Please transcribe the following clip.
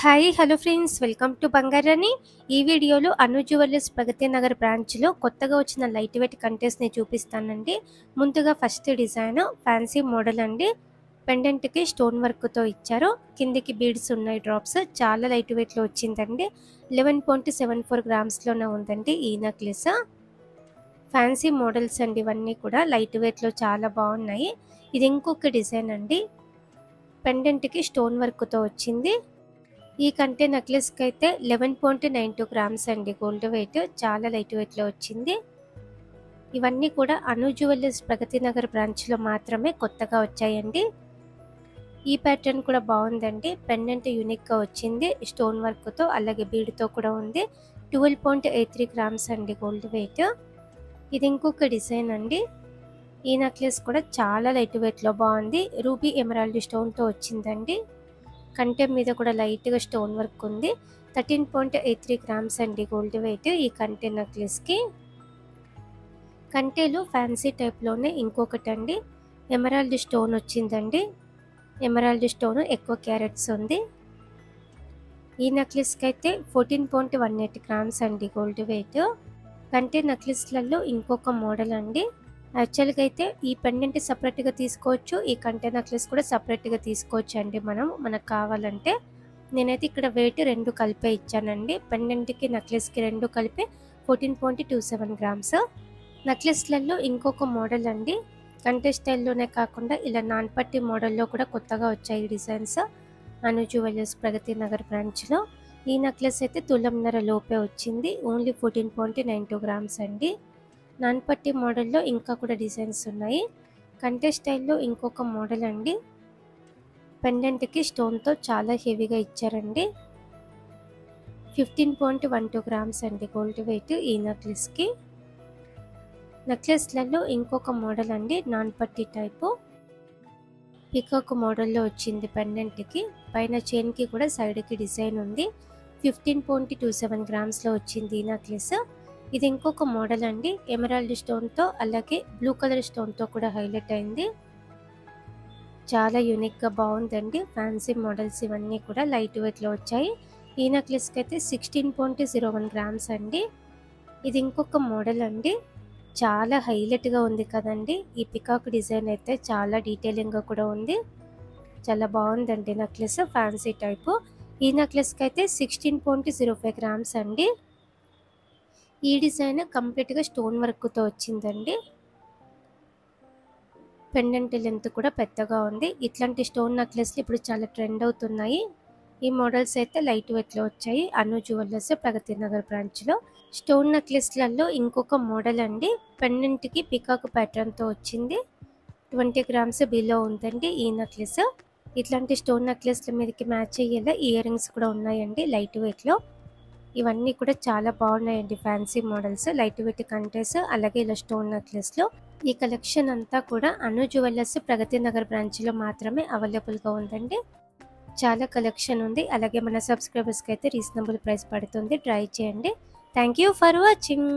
Hi hello friends, welcome to Bangarani. ఈ వీడియోలో అను jewellers Pragathi Nagar బ్రాంచ్లో కొత్తగా వచ్చిన లైట్ వెయిట్ కంటెస్ట్ని చూపిస్తానండి. ముందుగా ఫస్ట్ డిజైన్ ఫ్యాన్సీ మోడల్ అండి. పెండెంట్కి స్టోన్ వర్క్తో ఇచ్చారు. కిందికి బీడ్స్ ఉన్నాయి, డ్రాప్స్. చాలా లైట్ వెయిట్లో వచ్చిందండి. 11.74 గ్రామ్స్లోనే ఉందండి ఈ నెక్లెస్. ఫ్యాన్సీ మోడల్స్ అండి, ఇవన్నీ కూడా లైట్ వెయిట్లో చాలా బాగున్నాయి. ఇది ఇంకొక డిజైన్ అండి. పెండెంట్కి స్టోన్ వర్క్తో వచ్చింది. ఈ కంటే నెక్లెస్కి అయితే 11.92 గ్రామ్స్ అండి గోల్డ్ వెయిట్. చాలా లైట్ వెయిట్లో వచ్చింది. ఇవన్నీ కూడా అను జ్యువెలర్స్ ప్రగతి నగర్ బ్రాంచ్లో మాత్రమే కొత్తగా వచ్చాయండి. ఈ ప్యాటర్న్ కూడా బాగుందండి. పెండెంట్ యూనిక్గా వచ్చింది, స్టోన్ వర్క్తో అలాగే బీడ్తో కూడా ఉంది. 12.83 గ్రామ్స్ అండి గోల్డ్ వెయిట్. ఇది ఇంకొక డిజైన్ అండి. ఈ నెక్లెస్ కూడా చాలా లైట్ వెయిట్లో బాగుంది. రూబీ ఎమరాల్డ్ స్టోన్తో వచ్చిందండి. కంటె మీద కూడా లైట్గా స్టోన్ వర్క్ ఉంది. 13.83 గ్రామ్స్ అండి గోల్డ్ వెయిట్ ఈ కంటె నెక్లెస్కి. కంటెలో ఫ్యాన్సీ టైప్లోనే ఇంకొకటి అండి, ఎమరాల్డ్ స్టోన్ వచ్చిందండి. ఎమరాల్డ్ స్టోన్ ఎక్కువ క్యారెట్స్ ఉంది. ఈ నెక్లెస్కి అయితే 14.18 గ్రామ్స్ అండి గోల్డ్ వెయిట్. కంటె నెక్లెస్లలో ఇంకొక మోడల్ అండి. యాక్చువల్గా అయితే ఈ పెండెంట్ సపరేట్గా తీసుకోవచ్చు, ఈ కంటె నెక్లెస్ కూడా సపరేట్గా తీసుకోవచ్చు అండి. మనకు కావాలంటే నేనైతే ఇక్కడ వెయిట్ రెండు కలిపే ఇచ్చానండి. పెండెంట్కి నెక్లెస్కి రెండు కలిపి 14.27 గ్రామ్స్. నెక్లెస్లలో ఇంకొక మోడల్ అండి. కంటె స్టైల్లోనే కాకుండా ఇలా నాన్పట్టి మోడల్లో కూడా కొత్తగా వచ్చాయి డిజైన్స్ అను జ్యువెలర్స్ ప్రగతి నగర్ బ్రాంచ్లో. ఈ నెక్లెస్ అయితే తులంన్నర లోపే వచ్చింది. ఓన్లీ 14.92 గ్రామ్స్ అండి. నాన్పట్టి మోడల్లో ఇంకా కూడా డిజైన్స్ ఉన్నాయి. కంటె స్టైల్లో ఇంకొక మోడల్ అండి. పెండెంట్కి స్టోన్తో చాలా హెవీగా ఇచ్చారండి. 15.12 గ్రామ్స్ అండి గోల్డ్ వెయిట్ ఈ నెక్లెస్కి. నెక్లెస్లలో ఇంకొక మోడల్ అండి, నాన్పట్టి టైపు. పికాక్ మోడల్లో వచ్చింది పెండెంట్కి. పైన చైన్కి కూడా సైడ్కి డిజైన్ ఉంది. 15.27 గ్రామ్స్లో వచ్చింది ఈ నెక్లెస్. ఇది ఇంకొక మోడల్ అండి. ఎమరాల్డ్ స్టోన్తో అలాగే బ్లూ కలర్ స్టోన్తో కూడా హైలైట్ అయింది. చాలా యూనిక్గా బాగుందండి. ఫ్యాన్సీ మోడల్స్ ఇవన్నీ కూడా లైట్ వెయిట్లో వచ్చాయి. ఈ నెక్లెస్కి అయితే 16.01 గ్రామ్స్ అండి. ఇది ఇంకొక మోడల్ అండి. చాలా హైలైట్గా ఉంది కదండి. ఈ పికాక్ డిజైన్ అయితే చాలా డీటెయిలింగ్గా కూడా ఉంది. చాలా బాగుందండి నెక్లెస్, ఫ్యాన్సీ టైపు. ఈ నెక్లెస్కి అయితే 16.05 గ్రామ్స్ అండి. ఈ డిజైన్ కంప్లీట్గా స్టోన్ వర్క్తో వచ్చిందండి. పెండెంట్ లెంత్ కూడా పెద్దగా ఉంది. ఇట్లాంటి స్టోన్ నెక్లెస్లు ఇప్పుడు చాలా ట్రెండ్ అవుతున్నాయి. ఈ మోడల్స్ అయితే లైట్ వెయిట్లో వచ్చాయి అను జ్యువెలర్స్ ప్రగతి నగర్ బ్రాంచ్లో. స్టోన్ నెక్లెస్లలో ఇంకొక మోడల్ అండి. పెండెంట్కి పికాక్ ప్యాటర్న్తో వచ్చింది. 20 గ్రామ్స్ బిలో ఉందండి ఈ నెక్లెస్. ఇట్లాంటి స్టోన్ నెక్లెస్ల మీదకి మ్యాచ్ అయ్యేలా ఇయర్ రింగ్స్ కూడా ఉన్నాయండి లైట్ వెయిట్లో. ఇవన్నీ కూడా చాలా బాగున్నాయండి. Fancy models, light weight contest అలాగే ఇలా స్టోన్ నెక్లెస్లో. ఈ కలెక్షన్ అంతా కూడా అను జ్యువెలర్స్ ప్రగతి నగర్ బ్రాంచ్లో మాత్రమే అవైలబుల్గా ఉందండి. చాలా కలెక్షన్ ఉంది. అలాగే మన సబ్స్క్రైబర్స్కి అయితే రీజనబుల్ ప్రైస్ పడుతుంది. ట్రై చేయండి. Thank you for watching.